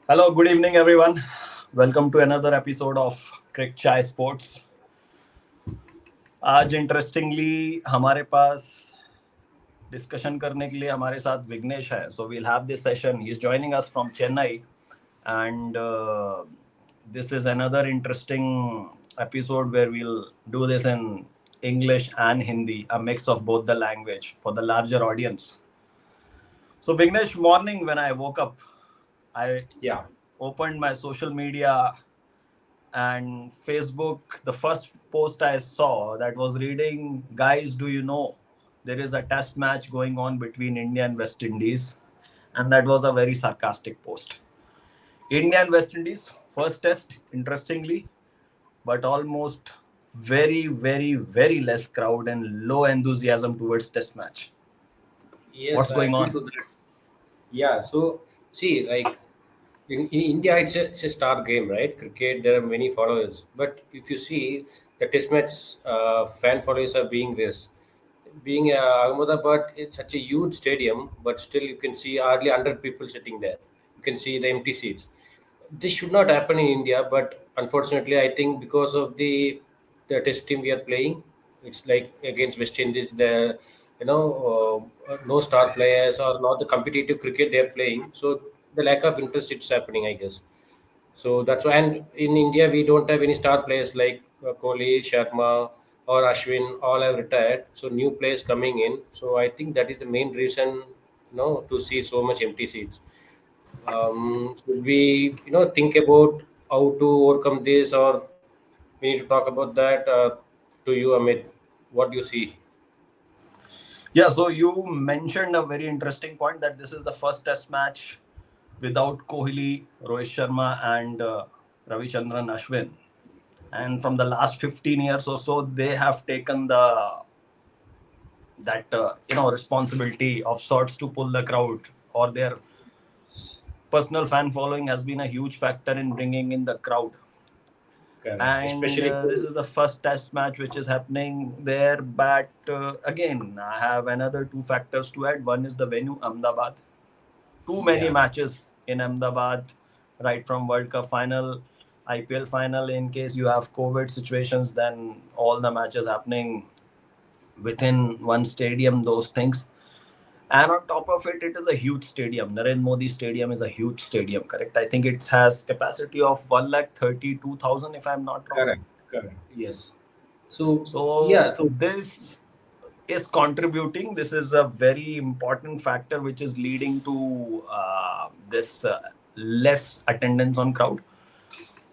Hello, good evening, everyone. Welcome to another episode of Crick Chai Sports. आज interestingly हमारे पास discussion करने के लिए हमारे साथ विघ्नेश है. So we'll have this session. He's joining us from Chennai, and this is another interesting episode where we'll do this in English and Hindi, a mix of both the language for the larger audience. So Vignesh, morning when I woke up, I Yeah, opened my social media and Facebook. The first post I saw that was reading, guys, do you know there is a test match going on between India and West Indies? And that was a very sarcastic post. India and West Indies, first test, interestingly, but almost very less crowd and low enthusiasm towards test match. yes, What's I going agree on? to that. Yeah, so see, like in India, it's a star game, right? Cricket, there are many followers. But if you see, the test match fan followers are being this. Being Ahmedabad, it's such a huge stadium, but still you can see hardly 100 people sitting there. You can see the empty seats. This should not happen in India, but unfortunately, I think because of the test team we are playing, it's like against West Indies. The no star players or not the competitive cricket they are playing. So the lack of interest it's happening, I guess. So that's why. And in India, we don't have any star players like Kohli, Sharma, or Ashwin. All have retired. So new players coming in. So I think that is the main reason, to see so much empty seats. Should we, think about how to overcome this, or we need to talk about that? To you, Amit, what do you see? Yeah, so you mentioned a very interesting point that this is the first test match without Kohli, Rohit Sharma, and Ravichandran Ashwin. And from the last 15 years or so, they have taken that responsibility of sorts to pull the crowd, or their personal fan following has been a huge factor in bringing in the crowd. Correct. And Especially this is the first test match which is happening there. But again, I have another two factors to add. One is the venue, Ahmedabad. Too many yeah, matches in Ahmedabad, right from World Cup final, IPL final. In case you have COVID situations, then all the matches happening within one stadium, those things. And on top of it, it is a huge stadium. Narendra Modi Stadium is a huge stadium, correct? I think it has capacity of 1,32,000, if I'm not wrong. correct, correct. Yes. So So yeah, so this is contributing. This is a very important factor which is leading to this less attendance on crowd.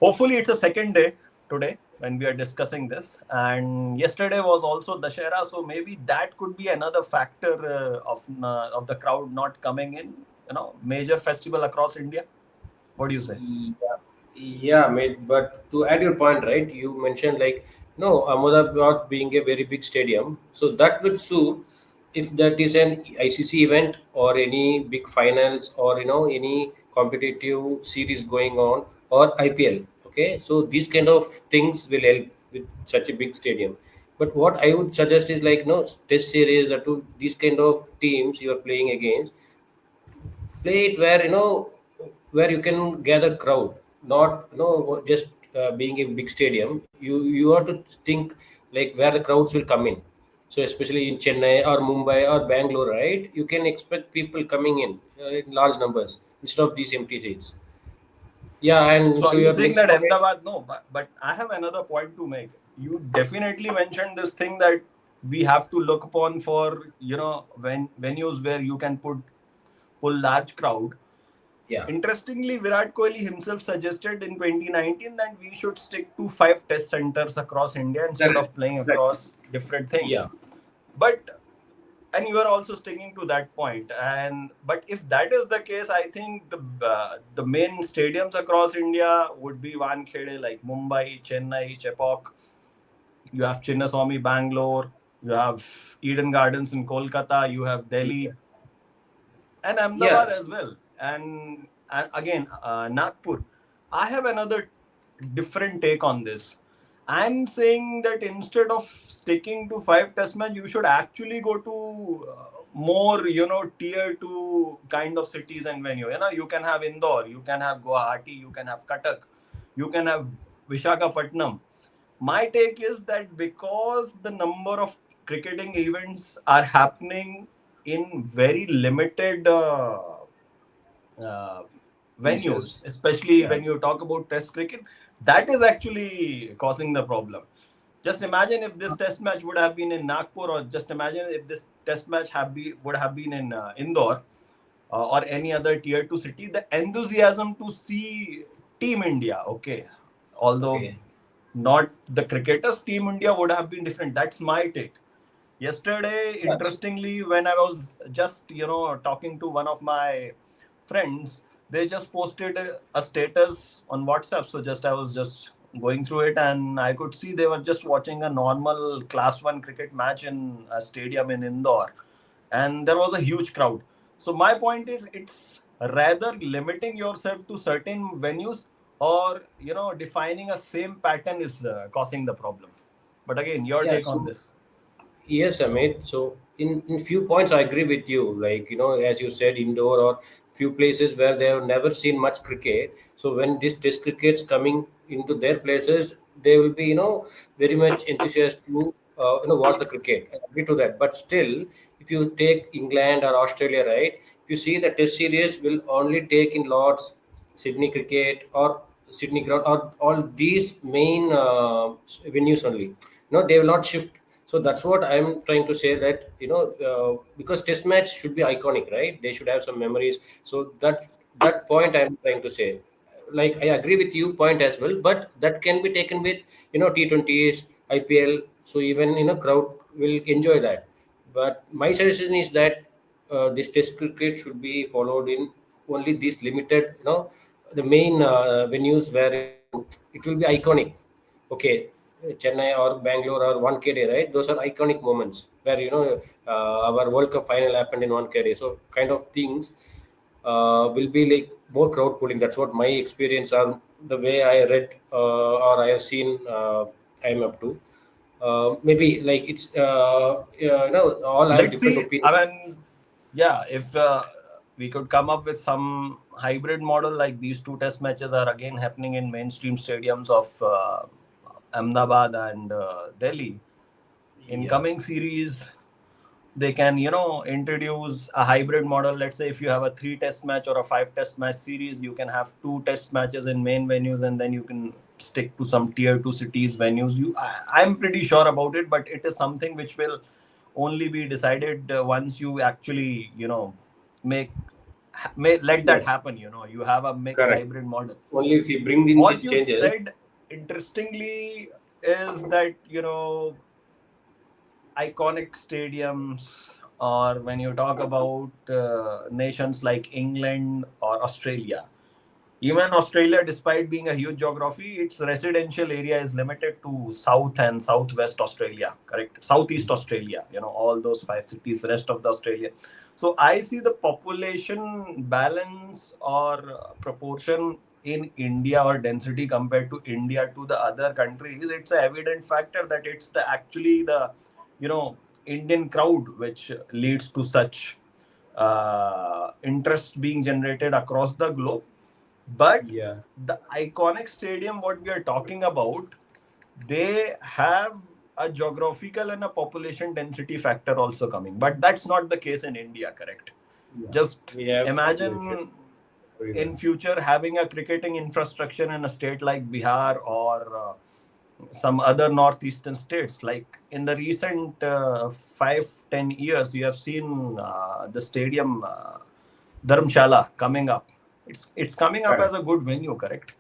Hopefully, it's a second day today when we are discussing this. And yesterday was also Dashera, so maybe that could be another factor of the crowd not coming in. Major festival across India. What do you say? yeah, yeah, mate. But to add your point, right? You mentioned like no Ahmedabad being a very big stadium, so that would suit if that is an ICC event or any big finals or any competitive series going on or IPL. Okay, so these kind of things will help with such a big stadium. But what I would suggest is like no test series that to these kind of teams you are playing against, play it where where you can gather crowd, not just being a big stadium. You have to think like where the crowds will come in. So especially in Chennai or Mumbai or Bangalore, right, you can expect people coming in large numbers instead of these empty seats. Yeah, So and are to you your saying next that point. Ahmedabad? No, but I have another point to make. You definitely mentioned this thing that we have to look upon for when venues where you can pull large crowd. Yeah, Interestingly, Virat Kohli himself suggested in 2019 that we should stick to 5 test centers across India instead correct, of playing correct. across different things. Yeah, But and you are also sticking to that point. And but if that is the case, I think the main stadiums across India would be Wankhede, like Mumbai, Chennai, Chepauk. You have Chinnaswamy, Bangalore. You have Eden Gardens in Kolkata. You have Delhi and Ahmedabad yeah, as well. And again, Nagpur. I have another different take on this. I'm saying that instead of sticking to five test match, you should actually go to more, tier two kind of cities and venue. You can have Indore, you can have Guwahati, you can have Cuttack, you can have Vishakhapatnam. My take is that because the number of cricketing events are happening in very limited uh, venues, Places. especially Yeah. when you talk about test cricket, that is actually causing the problem. Just imagine if this test match would have been in Nagpur, or just imagine if this test match would have been in Indore, or any other tier 2 city. The enthusiasm to see Team India, okay, although Okay. not the cricketers, Team India would have been different. That's my take. Yesterday, Yeah. So, interestingly, when I was just, talking to one of my friends, they just posted a status on WhatsApp. So just I was just going through it, and I could see they were just watching a normal class 1 cricket match in a stadium in Indore, and there was a huge crowd. So my point is, it's rather limiting yourself to certain venues, or defining a same pattern is causing the problem. But again, your yeah. take So on this. yes, Amit. So in few points, I agree with you. Like as you said, indoor or few places where they have never seen much cricket. So when this test cricket's coming into their places, they will be very much enthusiastic to watch the cricket. I agree to that. But still, if you take England or Australia, right? If you see the test series will only take in Lords, Sydney cricket or Sydney ground or all these main venues only. No, they will not shift. So that's what I'm trying to say, that because test match should be iconic, right? They should have some memories. So that point I'm trying to say, like I agree with you point as well, but that can be taken with T20s, IPL. So even crowd will enjoy that. But my suggestion is that this test cricket should be followed in only these limited, the main venues where it will be iconic. Okay, Chennai or Bangalore or 1KD, right? Those are iconic moments where our World Cup final happened in 1KD. So kind of things will be like more crowd pulling. That's what my experience or the way I read or I have seen. I'm up to. Maybe like it's all have Let's different see. opinions. I mean, yeah, if we could come up with some hybrid model, like these two test matches are again happening in mainstream stadiums of Ahmedabad and Delhi. In Yeah, coming series, they can introduce a hybrid model. Let's say if you have a 3 test match or a 5 test match series, you can have 2 test matches in main venues, and then you can stick to some tier 2 cities venues. I'm pretty sure about it, but it is something which will only be decided once you actually make let that yeah, happen. You have a mixed correct. hybrid model. Only if you bring in these What you changes. said interestingly is that iconic stadiums, or when you talk about nations like England or Australia. Even Australia, despite being a huge geography, its residential area is limited to South and Southwest Australia, correct? Southeast Australia, all those 5 cities, rest of the Australia. So I see the population balance or proportion in India, or density compared to India to the other countries. It's an evident factor that it's actually the, Indian crowd which leads to such interest being generated across the globe. But Yeah, the iconic stadium, what we are talking about, they have a geographical and a population density factor also coming. But that's not the case in India, correct? yeah. Just We have population imagine everywhere. in future having a cricketing infrastructure in a state like Bihar, or some other northeastern states. Like in the recent 5-10 years, you have seen the stadium Dharamshala coming up. It's coming up as Correct. a good venue, correct?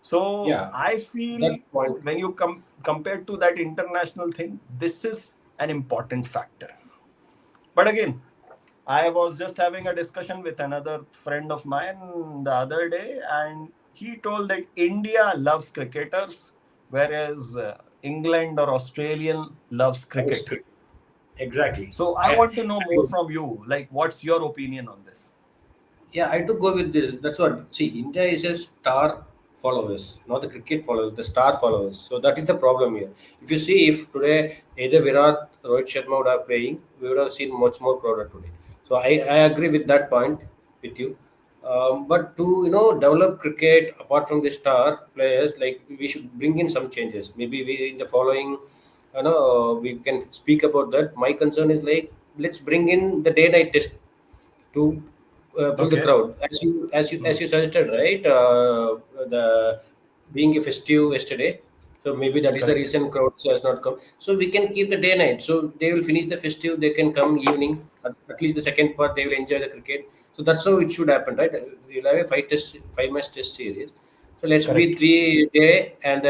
So Yeah, I feel that point. when you compare to that international thing, this is an important factor. But again, I was just having a discussion with another friend of mine the other day, and he told that India loves cricketers, whereas England or Australian loves That was cricket. correct. Exactly. So I want to know more from you. Like, what's your opinion on this? Yeah, I do go with this. That's what. See, India is a star. followers, not the cricket followers, the star followers. So that is the problem here. If you see, if today either Virat, Rohit Sharma would have playing, we would have seen much more crowded today. So I agree with that point with you. But to develop cricket apart from the star players, like we should bring in some changes. Maybe we in the following, we can speak about that. My concern is like let's bring in the day night test to pull the Okay. crowd, as you suggested, right? The being a festive yesterday, so maybe that is the Correct. reason crowds has not come. So we can keep the day night. So they will finish the festive. They can come evening. At least the second part, they will enjoy the cricket. So that's how it should happen, right? We'll have a five match test series. So let's be Correct. 3 day and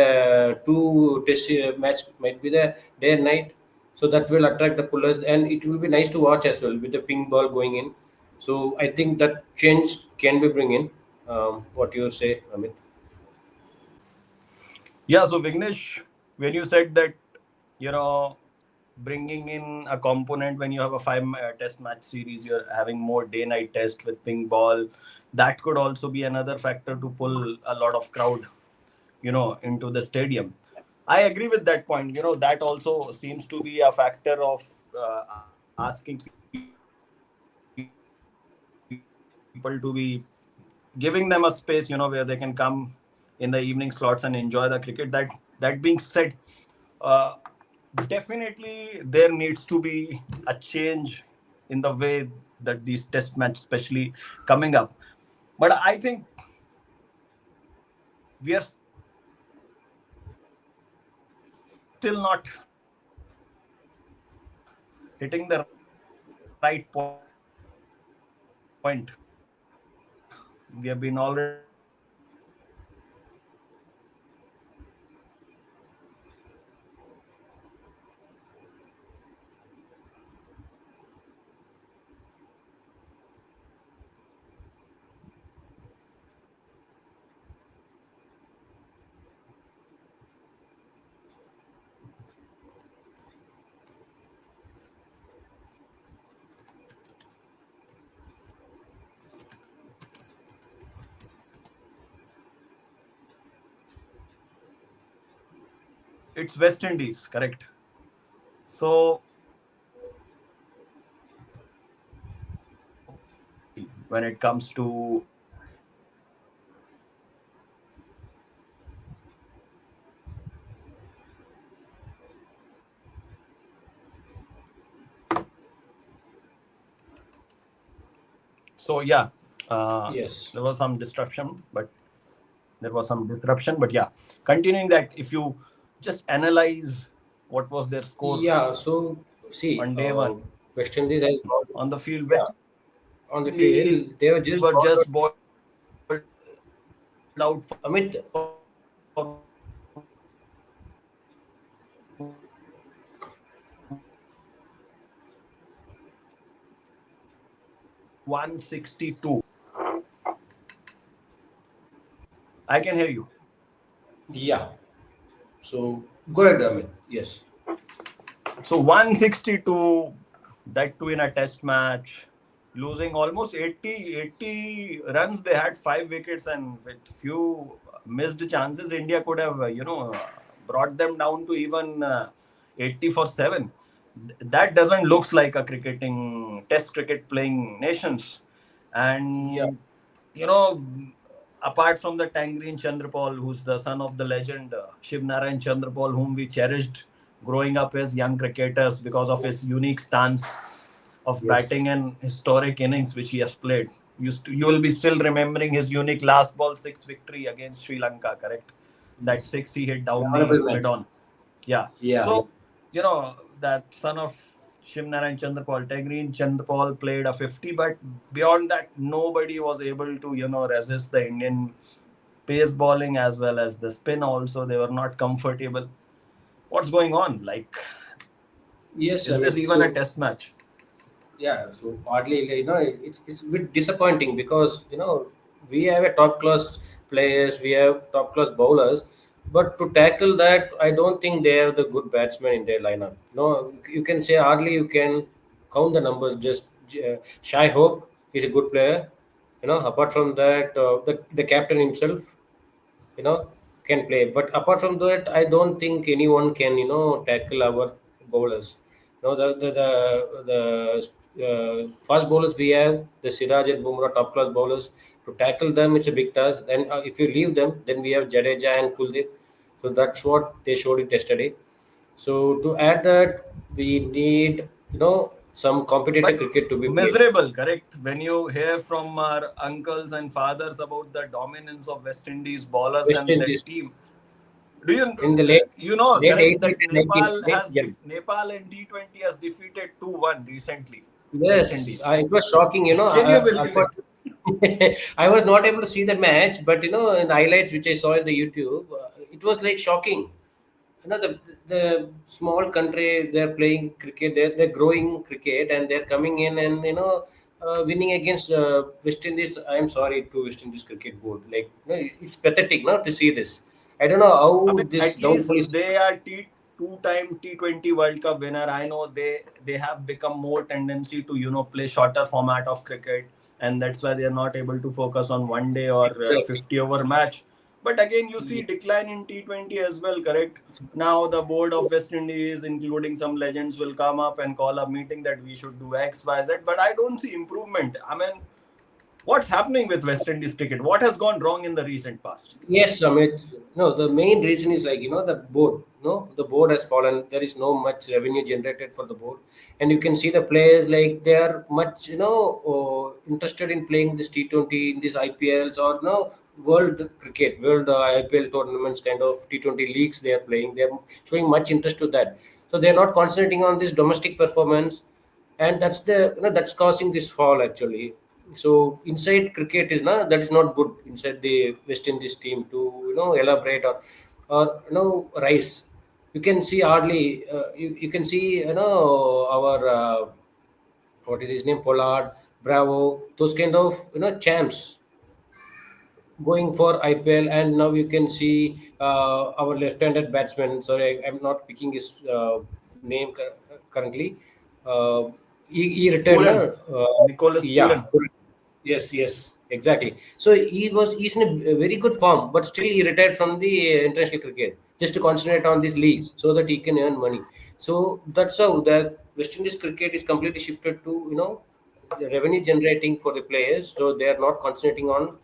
two test match might be the day and night. So that will attract the pullers and it will be nice to watch as well with the ping ball going in. So I think that change can be bring in. What you say, Amit? Yeah. So Vignesh, when you said that, you know, bringing in a component when you have a test match series, you're having more day night test with ping ball. That could also be another factor to pull a lot of crowd, into the stadium. I agree with that point. That also seems to be a factor of asking people to be giving them a space, where they can come in the evening slots and enjoy the cricket. That being said, uh, definitely there needs to be a change in the way that these test match, especially coming up. But I think we are still not hitting the right point. We have been already it's West Indies, correct? So when it comes to so yeah, Yes. there was some disruption, but yeah, continuing that, if you just analyze what was their score Yeah. So see, on day one West Indies has bowled, on the field. yeah, West on the Indies field they were were just just bowled. bowled out for Amit, 162. I can hear you. yeah. So go ahead, Amit. Yes. So 162, that too in a test match, losing almost 80 runs. They had 5 wickets, and with few missed chances, India could have, brought them down to even 80 for 7. That doesn't looks like a cricketing test cricket playing nations. Yeah. And you know, apart from the Tangreen Chandrapal, who's the son of the legend Shiv Narayan Chandrapal, whom we cherished growing up as young cricketers because of his unique stance of batting Yes. and historic innings which he has played. You will be still remembering his unique last ball six victory against Sri Lanka, correct? That Yes. six he hit down Memorable the match. mid on. Yeah. Yeah. Yeah. So, that son of Shivnarayan Chandrapal, Tegreen Chandrapal played a 50, but beyond that, nobody was able to, resist the Indian pace bowling as well as the spin also. They were not comfortable. What's going on? Like, Yes, is this Amit. even a So test match? yeah, so oddly, it's a bit disappointing because we have a top class players, we have top class bowlers, but to tackle that, I don't think they have the good batsmen in their lineup. No, you can say hardly you can count the numbers. Just Shai Hope is a good player. Apart from that, the captain himself. you know, can play. But apart from that, I don't think anyone can, tackle our bowlers. The fast bowlers we have, the Siraj and Bumrah, top class bowlers. To tackle them, it's a big task. And if you leave them, then we have Jadeja and Kuldeep. So that's what they showed it yesterday. So to add that, we need, some competitive But cricket to be played. miserable, correct? When you hear from our uncles and fathers about the dominance of West Indies bowlers West and that Indies team, do you in the late you know late correct 80s that and 90s, yeah. Nepal in T20 has defeated 2-1 recently West Yes, Indies. it was shocking. Can you believe it? I was not able to see the match, but in highlights which I saw in the YouTube, it was like shocking. The small country, they're playing cricket, they're growing cricket, and they're coming in and winning against West Indies. I'm sorry to West Indies cricket board. Like, it's pathetic, now to see this. I don't know I how mean, this at least downfall is. they are two-time T20 World Cup winner. I know they have become more tendency to play shorter format of cricket, and that's why they are not able to focus on one day or Exactly. 50 over match. But again, you see decline in T20 as well. Correct. Now the board of West Indies, including some legends, will come up and call a meeting that we should do X, Y, Z. But I don't see improvement. I mean, what's happening with West Indies cricket? What has gone wrong in the recent past? Yes, Amit. No, the main reason is like, the board. No, the board has fallen. There is no much revenue generated for the board, and you can see the players like they are much interested in playing this T20 in these IPLs or no world cricket, world IPL tournaments, kind of T20 leagues they are playing. They are showing much interest to that. So they are not concentrating on this domestic performance, and that's that's causing this fall actually. So inside cricket is that is not good inside the West Indies team to elaborate or rise. You can see hardly you can see our what is his name, Pollard, Bravo, those kind of champs going for IPL, and now you can see our left-handed batsman. Sorry, I'm not picking his name currently. Uh, he retired, Puran, na? Nicholas Yeah, Puran. yes, yes, exactly. So he's in a very good form, but still he retired from the international cricket just to concentrate on these leagues so that he can earn money. So that's how the West Indies cricket is completely shifted to the revenue generating for the players. So they are not concentrating on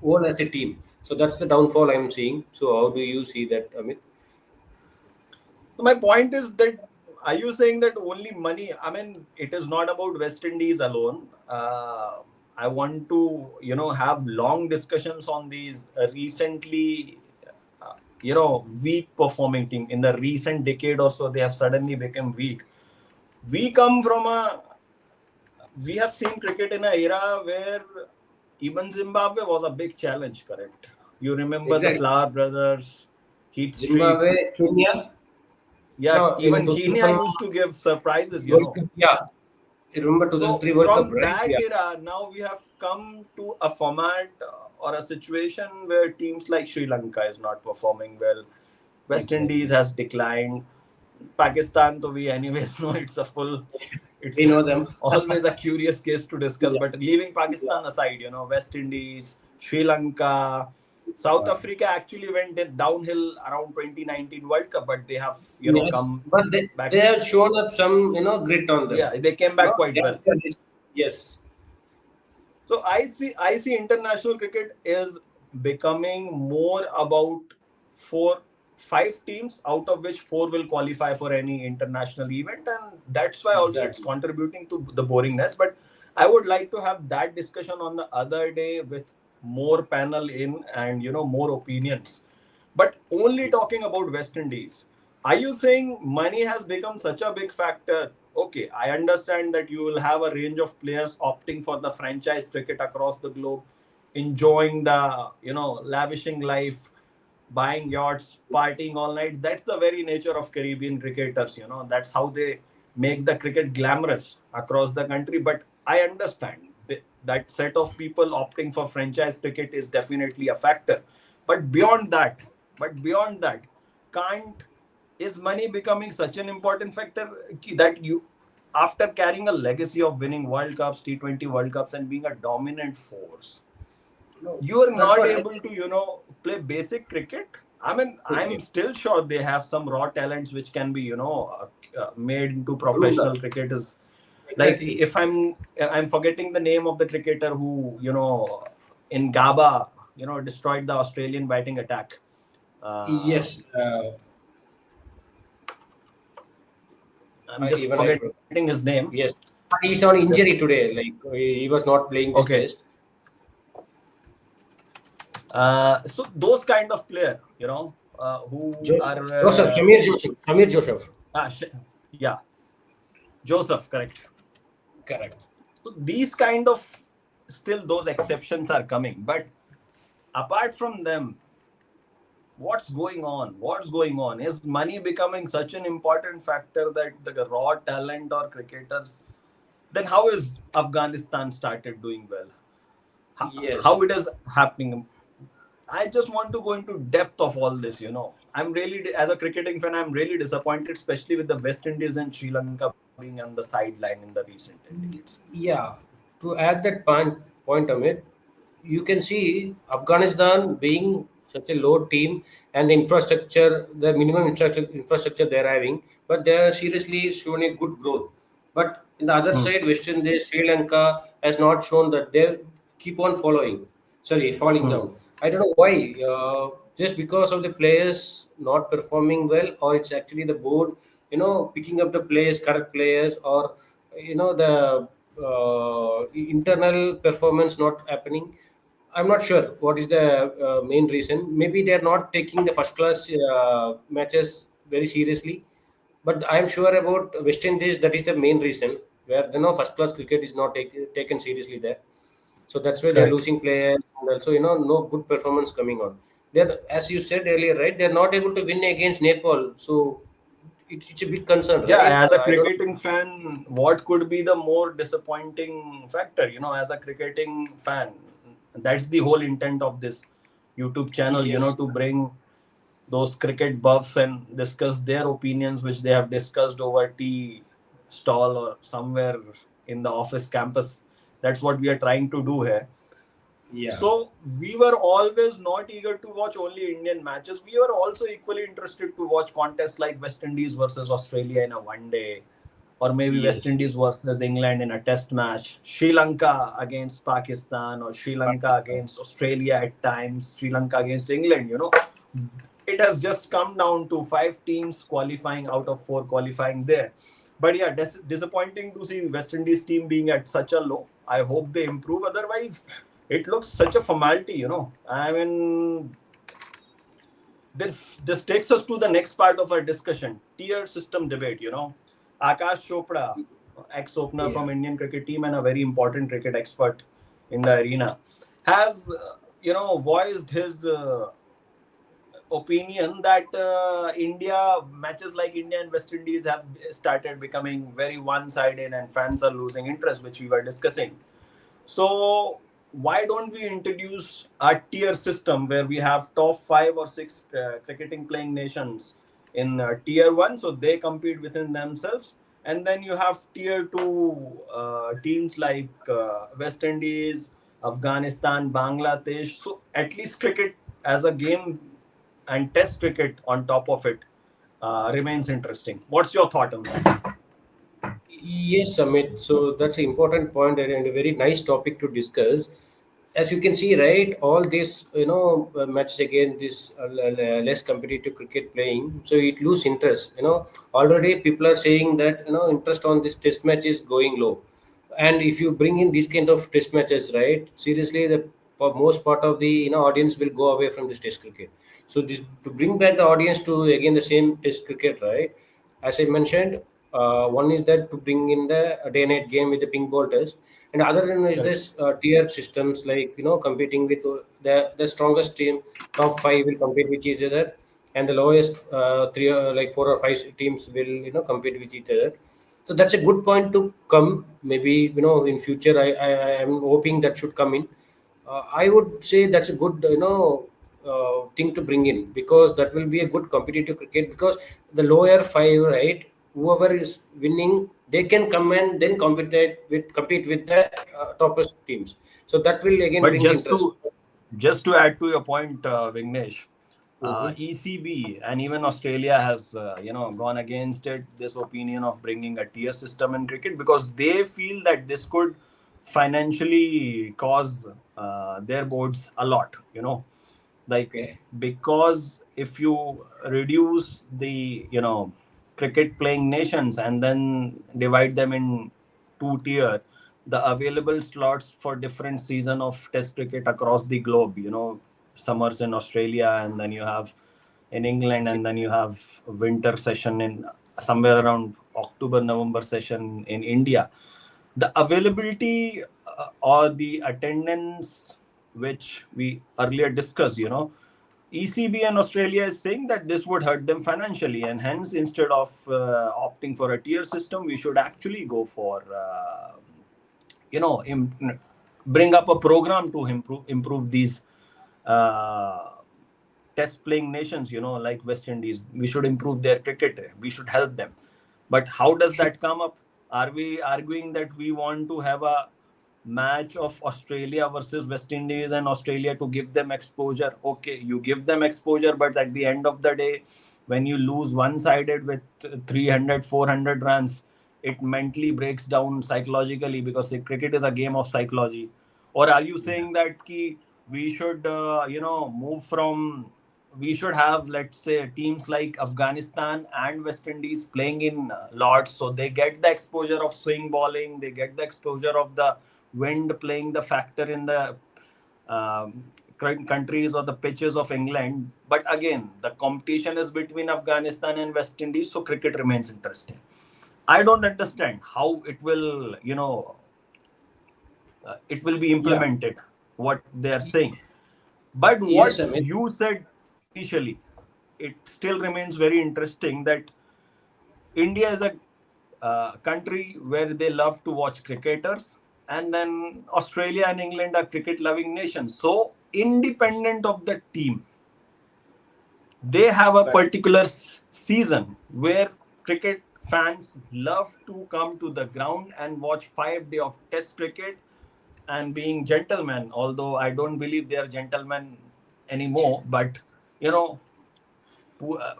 whole as a team. So that's the downfall I'm seeing. So how do you see that, Amit? So my point is that are you saying that only money? I mean, it is not about West Indies alone. I want to have long discussions on these recently weak performing team in the recent decade or so. They have suddenly become weak. We come from a we have seen cricket in an era where even Zimbabwe was a big challenge. Correct. You remember the Exactly. Flower Brothers, Heat Streak. Zimbabwe, Kenya. Yeah, No, in even Kenya 2000 used to give surprises. World Cup. Yeah, you remember So 2003 World Cup, from right? that Yeah, era, now we have come to a format or a situation where teams like Sri Lanka is not performing well. West Indies exactly. has declined. Pakistan, to we anyways know We it's know them. always a curious case to discuss. Yeah, But leaving yeah. Pakistan aside, West Indies, Sri Lanka, South Uh, Africa actually went downhill around 2019 World Cup, but they have yes, come but they back. have shown up some grit on them. Yeah, they came No, back quite well. yes, So I see international cricket is becoming more about four, five teams, out of which four will qualify for any international event, and that's why also it's exactly. contributing to the boringness. But I would like to have that discussion on the other day with more panel in and more opinions. But only talking about West Indies, are you saying money has become such a big factor? Okay, I understand that you will have a range of players opting for the franchise cricket across the globe, enjoying the, lavishing life, buying yachts, partying all night. That's the very nature of Caribbean cricketers, That's how they make the cricket glamorous across the country. But I understand that set of people opting for franchise cricket is definitely a factor. But beyond that, but beyond that, can't is money becoming such an important factor that you, after carrying a legacy of winning World Cups, T20 World Cups, and being a dominant force, No, you are that's not what I able think. to, play basic cricket. I mean, I'm Okay. still sure they have some raw talents which can be, made into Groomed professional up. cricketers. Like Exactly. if I'm forgetting the name of the cricketer who, in Gaba, destroyed the Australian batting attack. Uh, Yes. I'm just Even I forgetting forgot. his name. Yes. He's on Just injury today. Like he was not playing this okay. test. So those kind of player, who Joseph. are Joseph. Shamir Joseph. Shamir Joseph. yeah, Joseph, correct. Correct. So these kind of, still those exceptions are coming, but apart from them, what's going on? What's going on? Is money becoming such an important factor that the raw talent or cricketers? Then how is Afghanistan started doing well? How Yes. it is happening? I just want to go into depth of all this. I'm really, as a cricketing fan, I'm really disappointed, especially with the West Indies and Sri Lanka being on the sideline in the recent decades. Yeah, to add that point, Amit, you can see Afghanistan being such a low team and the infrastructure, the minimum infrastructure they're having, but they are seriously showing a good growth. But in the other Hmm. side, West Indies, Sri Lanka has not shown that they keep on falling Hmm. down. I don't know why. Just because of the players not performing well, or it's actually the board, picking up the players, correct players, or the internal performance not happening. I'm not sure what is the main reason. Maybe they're not taking the first class matches very seriously, but I'm sure about West Indies. That is the main reason where first class cricket is not taken seriously there. So that's why they're Correct. losing players, and also no good performance coming on. They're, as you said earlier, right? They're not able to win against Nepal, so it's a big concern, right? Yeah, as a I don't. cricketing fan, what could be the more disappointing factor? As a cricketing fan, that's the whole intent of this YouTube channel, Yes. to bring those cricket buffs and discuss their opinions, which they have discussed over tea stall or somewhere in the office campus. That's what we are trying to do here. Yeah. So we were always not eager to watch only Indian matches. We were also equally interested to watch contests like West Indies versus Australia in a one day, or maybe West Yes. Indies versus England in a test match, Sri Lanka against Pakistan, or Sri Lanka Pakistan. against Australia at times, Sri Lanka against England. It has just come down to five teams qualifying out of four qualifying there. But yeah, disappointing to see West Indies team being at such a low. I hope they improve. Otherwise, it looks such a formality. I mean, this takes us to the next part of our discussion: tier system debate. Akash Chopra, ex-opener Yeah. from Indian cricket team and a very important cricket expert in the arena, has voiced his opinion that India matches like India and West Indies have started becoming very one-sided and fans are losing interest, which we were discussing. So why don't we introduce a tier system where we have top five or six cricketing playing nations in tier one, so they compete within themselves, and then you have tier two teams like West Indies, Afghanistan, Bangladesh. So at least cricket as a game and test cricket on top of it remains interesting. What's your thought on that? Yes, Amit. So that's an important point and a very nice topic to discuss. As you can see, right, all this matches again, this less competitive cricket playing, so it lose interest. Already people are saying that interest on this test match is going low, and if you bring in these kind of test matches, right, seriously, the for most part of the audience will go away from this test cricket. So this to bring back the audience to again the same test cricket, right? As I mentioned, one is that to bring in the day night game with the pink ball test, and other one is Correct. this tier systems, like competing with the strongest team, top five will compete with each other, and the lowest three like four or five teams will compete with each other. So that's a good point to come. Maybe in future, I am hoping that should come in. I would say that's a good thing to bring in, because that will be a good competitive cricket, because the lower five, right, whoever is winning, they can come and then compete with the toppest teams. So that will again But bring the just interest. to Just to add to your point, Vignesh, Mm-hmm. ECB and even Australia has gone against it. This opinion of bringing a tier system in cricket because they feel that this could financially cause their boards a lot. Like, Okay. because if you reduce the cricket playing nations and then divide them in two tier, the available slots for different season of test cricket across the globe, summers in Australia, and then you have in England, and then you have winter session in somewhere around October November session in India. The availability or the attendance which we earlier discussed, ECB and Australia is saying that this would hurt them financially, and hence, instead of opting for a tier system, we should actually go for, you know, im- bring up a program to improve these uh, test playing nations, like West Indies. We should improve their cricket. We should help them. But how does Should, that come up? Are we arguing that we want to have a match of Australia versus West Indies and Australia to give them exposure? Okay, you give them exposure, but at the end of the day, when you lose one sided with 300, 400 runs, it mentally breaks down psychologically, because cricket is a game of psychology. Or are you yeah. saying that we should move from, we should have, let's say, teams like Afghanistan and West Indies playing in Lords, so they get the exposure of swing bowling, they get the exposure of the wind playing the factor in the countries or the pitches of England. But again, the competition is between Afghanistan and West Indies, so cricket remains interesting. I don't understand how it will be Yeah. implemented, what they are saying. But Yes, what I mean, you said initially, it still remains very interesting that India is a country where they love to watch cricketers, and then Australia and England are cricket loving nations. So, independent of the team, they have a but particular season where cricket fans love to come to the ground and watch 5 day of test cricket and being gentlemen, although I don't believe they are gentlemen anymore. But you know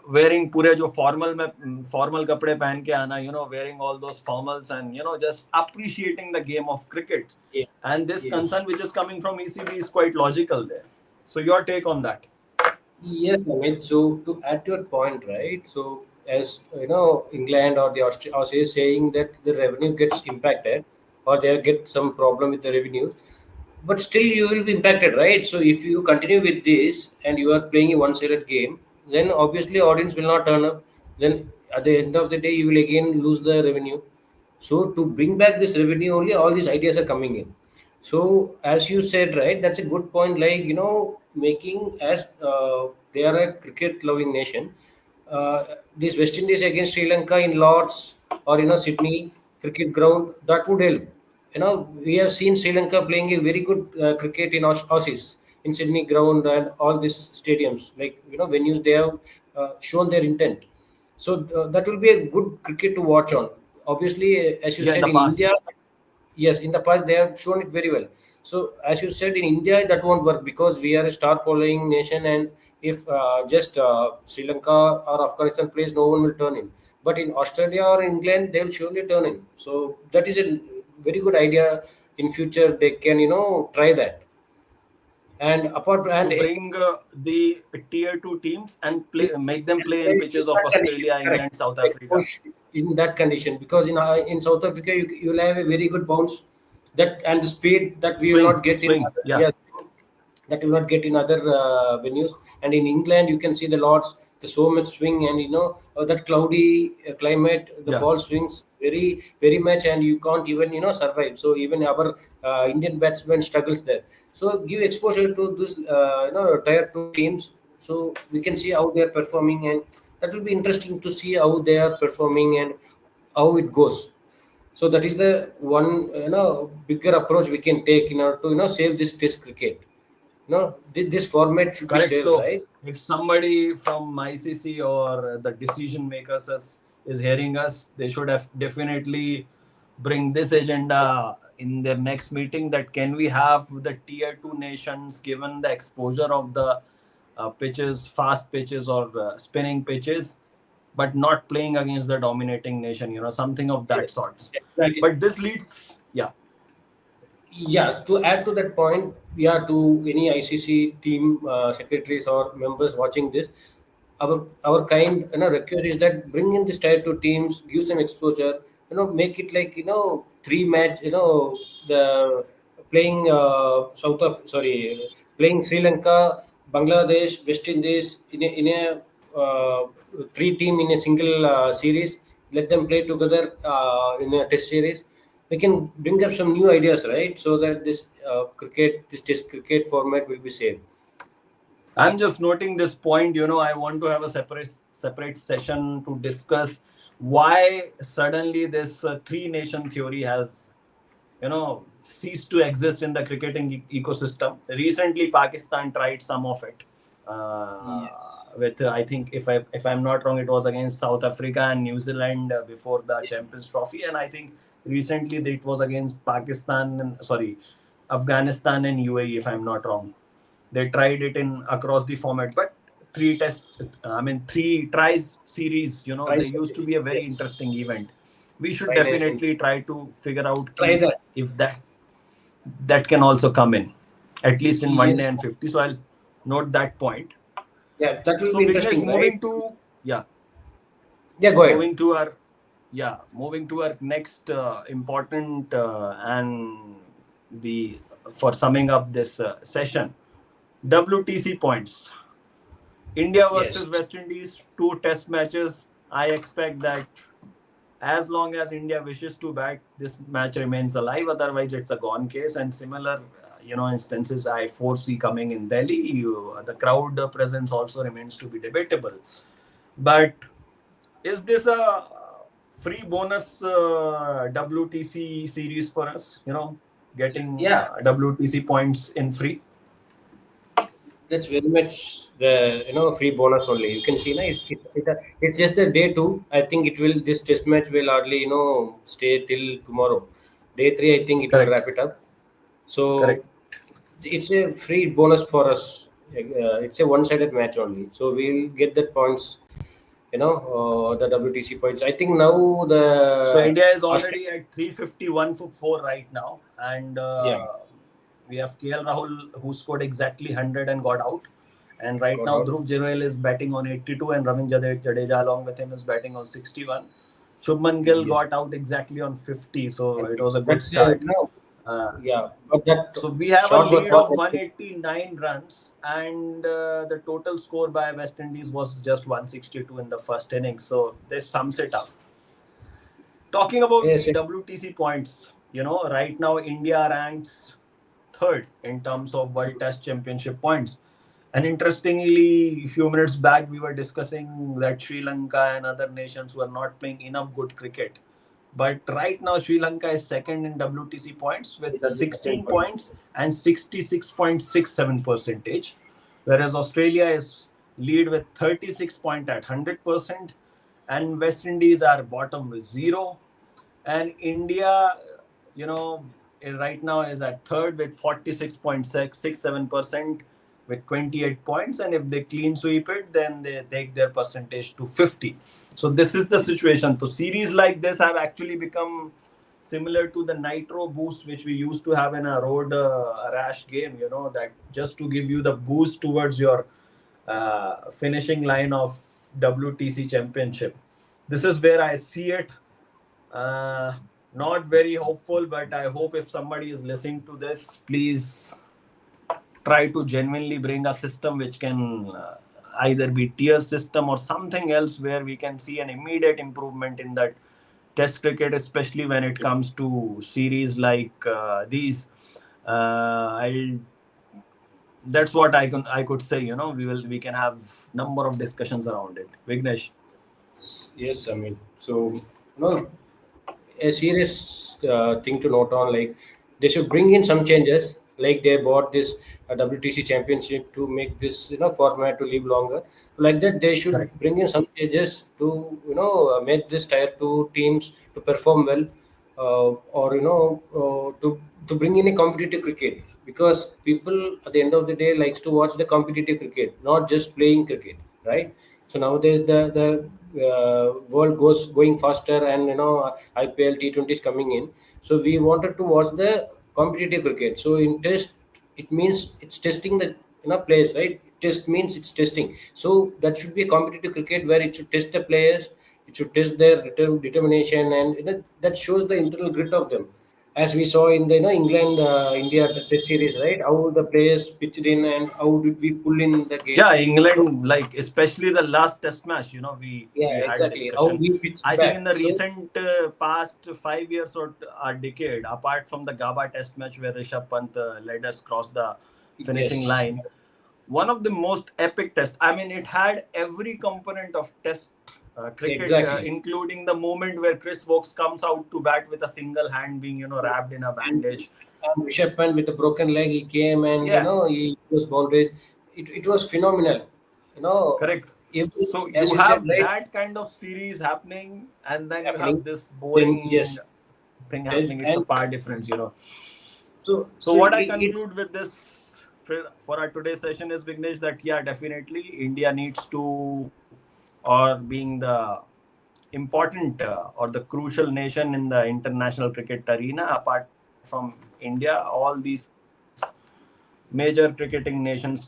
wearing पूरे जो formal में formal कपड़े पहन के आना, wearing all those formals, and just appreciating the game of cricket. yeah, And this yes. concern which is coming from ECB is quite logical there. So your take on that? Yes, Amit. So to add to your point, right? So as you know, England or the Australia is saying that the revenue gets impacted, or they get some problem with the revenues, but still you will be impacted, right? So if you continue with this and you are playing a one-sided game, then obviously audience will not turn up. Then at the end of the day, you will again lose the revenue. So to bring back this revenue, only all these ideas are coming in. So as you said, right, that's a good point. Like making as they are a cricket-loving nation. This West Indies against Sri Lanka in Lords or Sydney cricket ground, that would help. We have seen Sri Lanka playing a very good cricket in Aussies in Sydney ground and all these stadiums, like venues they have shown their intent. So that will be a good cricket to watch on. Obviously, as you Yeah, in said, the in India, past. yes, in the past they have shown it very well. So as you said, in India that won't work because we are a star following nation, and if just Sri Lanka or Afghanistan plays, no one will turn in. But in Australia or England, they will surely turn in. So that is a very good idea. In future, they can try that. And apart To and bring the tier 2 teams and make them play in in pitches of that condition, Australia, correct. England, South Like Africa. push in that condition because in South Africa you will have a very good bounce that and the speed that we will Swing, not get in swing. other, Yeah. yes, that will not get in other venues. And in England, you can see the Lords, the so much swing, and that cloudy climate, the Yeah. ball swings very very much, and you can't even survive. So even our Indian batsmen struggles there. So give exposure to this tier two teams, so we can see how they are performing, and that will be interesting to see how they are performing and how it goes. So that is the one bigger approach we can take in order to save this test cricket. This format should be Correct. saved, So right? if somebody from ICC or the decision makers is hearing us, they should have definitely bring this agenda in their next meeting that can we have the tier 2 nations given the exposure of the pitches, fast pitches or spinning pitches, but not playing against the dominating nation, something of that Yes, sorts. exactly. But this leads, yeah. Yeah, to add to that point, yeah, to any ICC team secretaries or members watching this, our kind request is that bring in this tier two teams, give them exposure, make it like 3 match, the playing south of sorry playing Sri Lanka, Bangladesh, West Indies in a 3 team in a single series. Let them play together in a test series. We can bring up some new ideas, right? So that this test cricket format will be saved. I'm just noting this point. I want to have a separate session to discuss why suddenly this three nation theory has ceased to exist in the cricketing ecosystem. Recently, Pakistan tried some of it. With I think if I'm not wrong, it was against South Africa and New Zealand before the Champions Trophy, and I think recently it was against Pakistan and sorry, Afghanistan and UAE, if I'm not wrong. They tried it in across the format, but three tries series. Try They used to series. be a very Yes. interesting event. We should Try nations. definitely try to figure out Try that. if that can also come in, at least in one Yes. day and 50. So I'll note that point. Yeah, that will So be Vignesh, interesting, right? Yeah, go ahead. moving to our moving to our next important and the for summing up this session, WTC points. India versus Yes. West Indies, two test matches. I expect that as long as India wishes to bat, this match remains alive. Otherwise, it's a gone case. And similar, instances I foresee coming in Delhi. The crowd presence also remains to be debatable. But is this a free bonus WTC series for us? Getting Yeah, WTC points in free. that's very much the free bonus only. You can see, na, it's just the day two. I think it will this test match will hardly stay till tomorrow. Day three, I think it will Correct. wrap it up. So Correct. it's a free bonus for us. It's a one-sided match only. So we'll get the points. The WTC points. I think now So the India is Australia. already at 351 for 4 right now, and Yeah, we have KL Rahul who scored exactly 100 and got out. And right got now out. Dhruv Jurel is batting on 82, and Ravindra Jadeja along with him is batting on 61. Shubman Gill Yes. got out exactly on 50, so I it think was a good that's start. Uh, yeah, but that so we have a shot was lead not of that good. 189 runs, and the total score by West Indies was just 162 in the first innings. So this sums it up. Talking about Yes, the WTC points, right now India ranks third in terms of World Test Championship points. And interestingly, a few minutes back, we were discussing that Sri Lanka and other nations were not playing enough good cricket. But right now, Sri Lanka is second in WTC points with it's at the second 16 point. points and 66.67 percentage, whereas Australia is lead with 36 point at 100%, and West Indies are bottom with zero, and India, you know, right now is at third with 46.67% with 28 points, and if they clean sweep it, then they take their percentage to 50. So this is the situation. So series like this have actually become similar to the nitro boost which we used to have in a road rash game. That just to give you the boost towards your finishing line of WTC championship. This is where I see it. uh, Not very hopeful, but I hope if somebody is listening to this, please try to genuinely bring a system which can either be tier system or something else where we can see an immediate improvement in that test cricket, especially when it comes to series like these. I'll That's what I could say. We can have number of discussions around it. Vignesh. Yes, I mean, so a serious thing to note on, like they should bring in some changes. Like they bought this WTC championship to make this format to live longer. Like that, they should Correct. bring in some changes to make this tier two teams to perform well. or to bring in a competitive cricket, because people at the end of the day likes to watch the competitive cricket, not just playing cricket, right? So nowadays the world goes going faster, and IPL T20 is coming in. So we wanted to watch the competitive cricket. So in test, it means it's testing the players, right? Test means it's testing. So that should be a competitive cricket where it should test the players, it should test their determination, and that shows the internal grit of them. As we saw in the England India Test series, right? How the players pitched in and how did we pull in the game. Yeah, So England, like especially the last Test match, we yeah, had a exactly. How discussion. we pitched I think in back. the So recent past 5 years or a decade, apart from the Gaba Test match where Rishabh Pant led us cross the finishing yes, line, one of the most epic tests. I mean, it had every component of Test cricket, exactly. including the moment where Chris Wokes comes out to bat with a single hand being wrapped in a And, bandage. Rishabh Pant with a broken leg, he came and Yeah, he was boundaries. It was phenomenal. You know, correct. every, So as you you said, have right, that kind of series happening, and then you happening. have this Then boring yes, thing test happening. It's a and far difference. So so what I it's conclude with this for our today's session is, Vignesh, that yeah, definitely India needs to, or being the important or the crucial nation in the international cricket arena, apart from India, all these major cricketing nations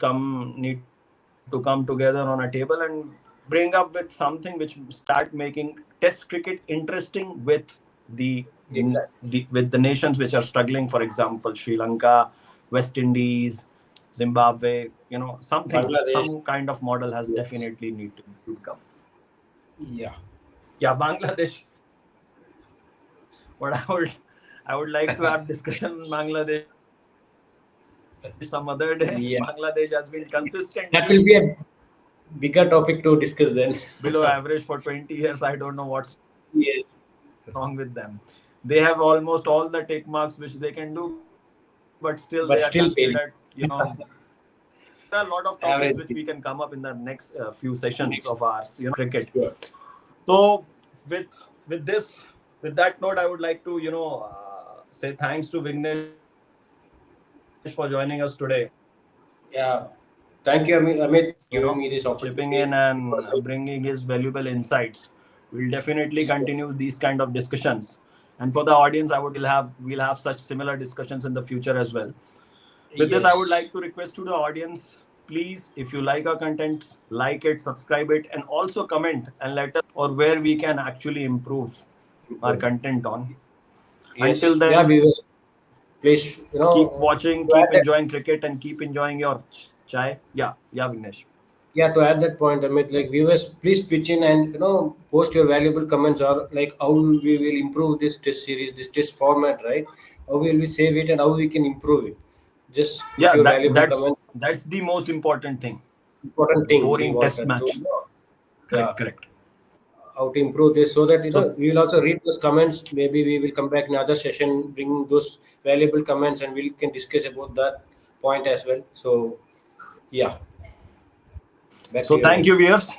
need to come together on a table and bring up with something which start making Test cricket interesting with exactly with the nations which are struggling. For example, Sri Lanka, West Indies, Zimbabwe. Some Bangladesh. kind of model has Yes. definitely need to come. Yeah. Yeah, Bangladesh. But I would like to have discussion on Bangladesh some other day. Bangladesh has been Yeah. consistently That will be a bigger topic to discuss then. below average for 20 years. I don't know what's wrong with them. Yes. They have almost all the tick marks which they can do, but still they are considered, But still failing. there are a lot of topics which we can come up in Average the team. next few sessions of ours, Next. cricket. Sure. So with this, with that note, I would like to say thanks to Vignesh for joining us today. Yeah. Thank you, Amit, for giving me this Chipping opportunity. in It was and like, bringing his valuable insights. We'll definitely yes. continue these kind of discussions. And for the audience, I would we'll have such similar discussions in the future as well. With this, I would Yes. like to request to the audience, please, if you like our content, like it, subscribe it, and also comment and let us or where we can actually improve our Improve. content on. Until Yes. Yeah, then, viewers. Please, keep watching, to keep add that, enjoying cricket, and keep enjoying your chai. Yeah, yeah, Vignesh. yeah, to add that point, Amit, like viewers, please pitch in and post your valuable comments, or like how we will improve this test series, this test format, right? How will we save it and how we can improve it? Just put Yeah, your that valuable that's comments. that's the most important thing. Important thing we Boring test wanted to match. yeah, Correct, correct. how to improve this, so that So we will also read those comments. Maybe we will come back in another session, bring those valuable comments, and we can discuss about that point as well. So yeah, back to you, thank Amit. you, viewers.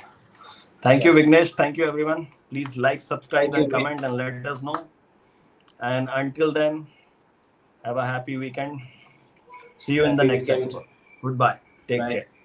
Thank Yeah, you, Vignesh. Thank you, everyone. Please like, subscribe, thank you, and Amit. comment, and let us know. And until then, have a happy weekend. See you in the Happy next weekend. episode. Goodbye. Take Bye. care.